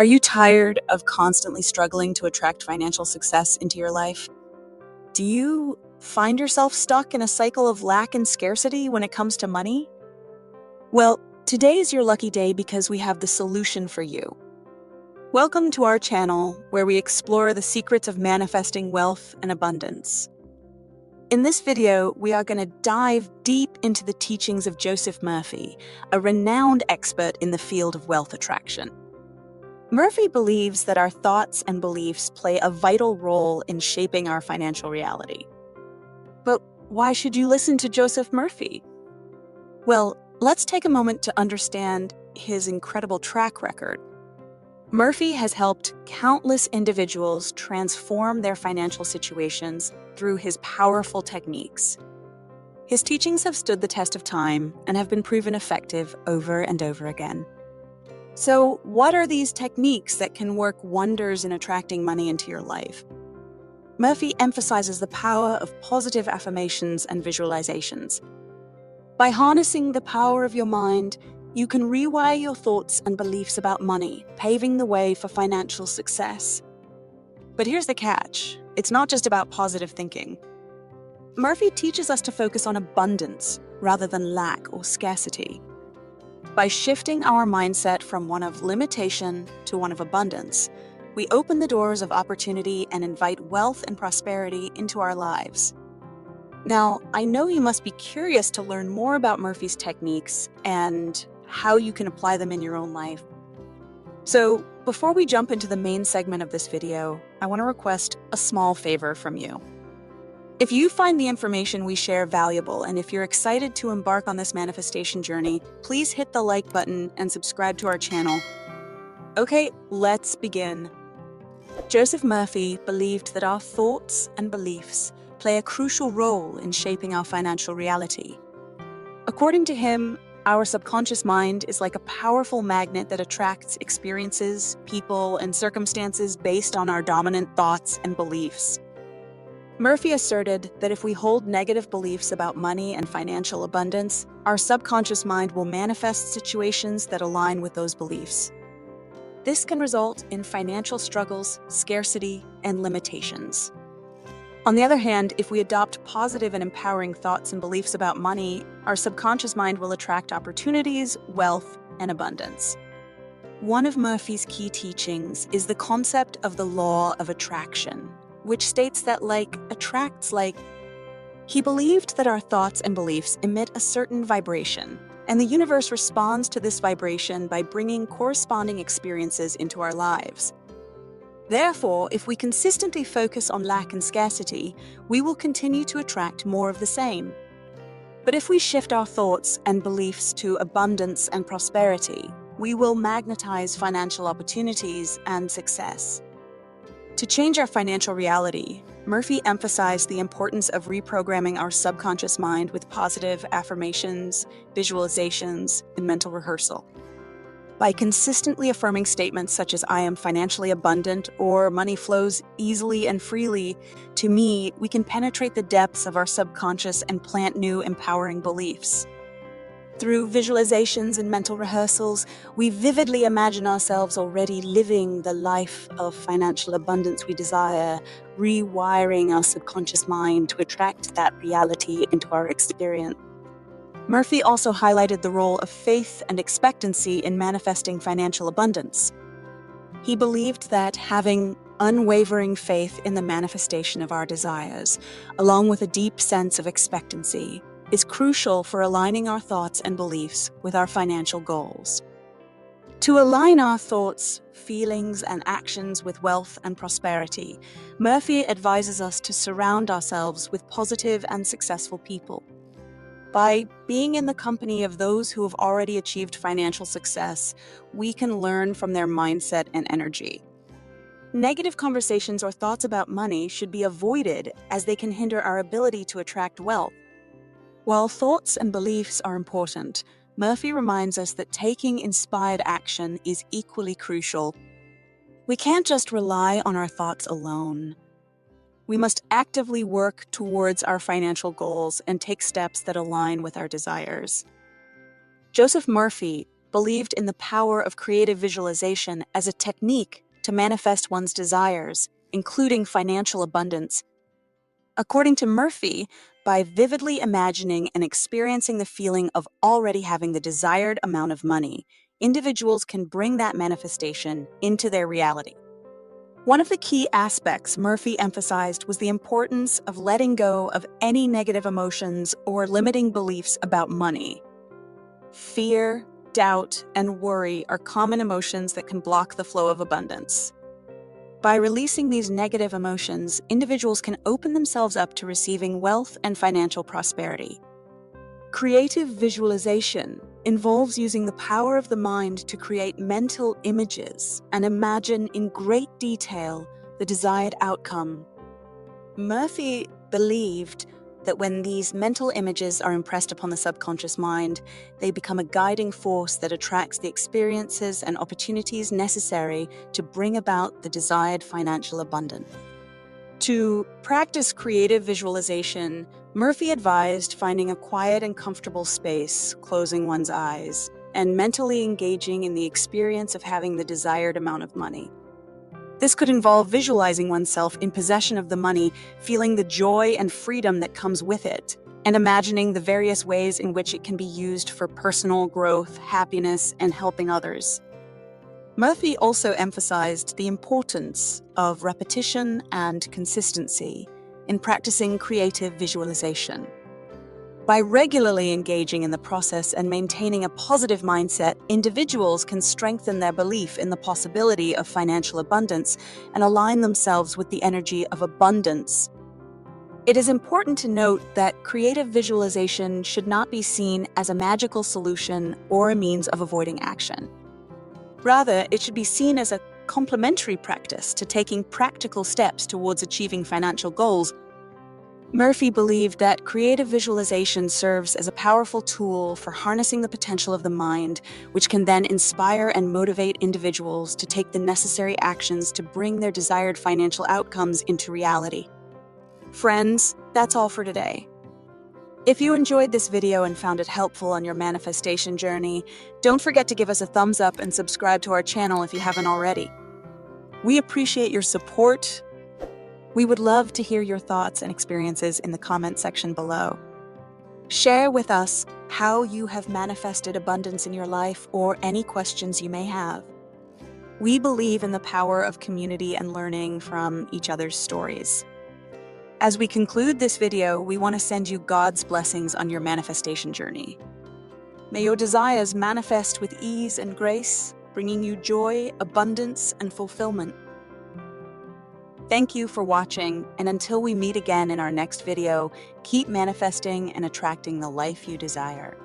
Are you tired of constantly struggling to attract financial success into your life? Do you find yourself stuck in a cycle of lack and scarcity when it comes to money? Well, today is your lucky day because we have the solution for you. Welcome to our channel where we explore the secrets of manifesting wealth and abundance. In this video, we are going to dive deep into the teachings of Joseph Murphy, a renowned expert in the field of wealth attraction. Murphy believes that our thoughts and beliefs play a vital role in shaping our financial reality. But why should you listen to Joseph Murphy? Well, let's take a moment to understand his incredible track record. Murphy has helped countless individuals transform their financial situations through his powerful techniques. His teachings have stood the test of time and have been proven effective over and over again. So, what are these techniques that can work wonders in attracting money into your life? Murphy emphasizes the power of positive affirmations and visualizations. By harnessing the power of your mind, you can rewire your thoughts and beliefs about money, paving the way for financial success. But here's the catch: it's not just about positive thinking. Murphy teaches us to focus on abundance rather than lack or scarcity. By shifting our mindset from one of limitation to one of abundance, we open the doors of opportunity and invite wealth and prosperity into our lives. Now, I know you must be curious to learn more about Murphy's techniques and how you can apply them in your own life. So, before we jump into the main segment of this video, I want to request a small favor from you. If you find the information we share valuable, and if you're excited to embark on this manifestation journey, please hit the like button and subscribe to our channel. Okay, let's begin. Joseph Murphy believed that our thoughts and beliefs play a crucial role in shaping our financial reality. According to him, our subconscious mind is like a powerful magnet that attracts experiences, people, and circumstances based on our dominant thoughts and beliefs. Murphy asserted that if we hold negative beliefs about money and financial abundance, our subconscious mind will manifest situations that align with those beliefs. This can result in financial struggles, scarcity, and limitations. On the other hand, if we adopt positive and empowering thoughts and beliefs about money, our subconscious mind will attract opportunities, wealth, and abundance. One of Murphy's key teachings is the concept of the law of attraction, which states that like attracts like. He believed that our thoughts and beliefs emit a certain vibration, and the universe responds to this vibration by bringing corresponding experiences into our lives. Therefore, if we consistently focus on lack and scarcity, we will continue to attract more of the same. But if we shift our thoughts and beliefs to abundance and prosperity, we will magnetize financial opportunities and success. To change our financial reality, Murphy emphasized the importance of reprogramming our subconscious mind with positive affirmations, visualizations, and mental rehearsal. By consistently affirming statements such as "I am financially abundant" or "money flows easily and freely to me," we can penetrate the depths of our subconscious and plant new empowering beliefs. Through visualizations and mental rehearsals, we vividly imagine ourselves already living the life of financial abundance we desire, rewiring our subconscious mind to attract that reality into our experience. Murphy also highlighted the role of faith and expectancy in manifesting financial abundance. He believed that having unwavering faith in the manifestation of our desires, along with a deep sense of expectancy, is crucial for aligning our thoughts and beliefs with our financial goals. To align our thoughts, feelings, and actions with wealth and prosperity, Murphy advises us to surround ourselves with positive and successful people. By being in the company of those who have already achieved financial success, we can learn from their mindset and energy. Negative conversations or thoughts about money should be avoided as they can hinder our ability to attract wealth. While thoughts and beliefs are important, Murphy reminds us that taking inspired action is equally crucial. We can't just rely on our thoughts alone. We must actively work towards our financial goals and take steps that align with our desires. Joseph Murphy believed in the power of creative visualization as a technique to manifest one's desires, including financial abundance. According to Murphy, by vividly imagining and experiencing the feeling of already having the desired amount of money, individuals can bring that manifestation into their reality. One of the key aspects Murphy emphasized was the importance of letting go of any negative emotions or limiting beliefs about money. Fear, doubt, and worry are common emotions that can block the flow of abundance. By releasing these negative emotions, individuals can open themselves up to receiving wealth and financial prosperity. Creative visualization involves using the power of the mind to create mental images and imagine in great detail the desired outcome. Murphy believed that when these mental images are impressed upon the subconscious mind, they become a guiding force that attracts the experiences and opportunities necessary to bring about the desired financial abundance. To practice creative visualization, Murphy advised finding a quiet and comfortable space, closing one's eyes, and mentally engaging in the experience of having the desired amount of money. This could involve visualizing oneself in possession of the money, feeling the joy and freedom that comes with it, and imagining the various ways in which it can be used for personal growth, happiness, and helping others. Murphy also emphasized the importance of repetition and consistency in practicing creative visualization. By regularly engaging in the process and maintaining a positive mindset, individuals can strengthen their belief in the possibility of financial abundance and align themselves with the energy of abundance. It is important to note that creative visualization should not be seen as a magical solution or a means of avoiding action. Rather, it should be seen as a complementary practice to taking practical steps towards achieving financial goals. Murphy believed that creative visualization serves as a powerful tool for harnessing the potential of the mind, which can then inspire and motivate individuals to take the necessary actions to bring their desired financial outcomes into reality. Friends, that's all for today. If you enjoyed this video and found it helpful on your manifestation journey, don't forget to give us a thumbs up and subscribe to our channel if you haven't already. We appreciate your support. We would love to hear your thoughts and experiences in the comment section below. Share with us how you have manifested abundance in your life or any questions you may have. We believe in the power of community and learning from each other's stories. As we conclude this video, we want to send you God's blessings on your manifestation journey. May your desires manifest with ease and grace, bringing you joy, abundance, and fulfillment. Thank you for watching, and until we meet again in our next video, keep manifesting and attracting the life you desire.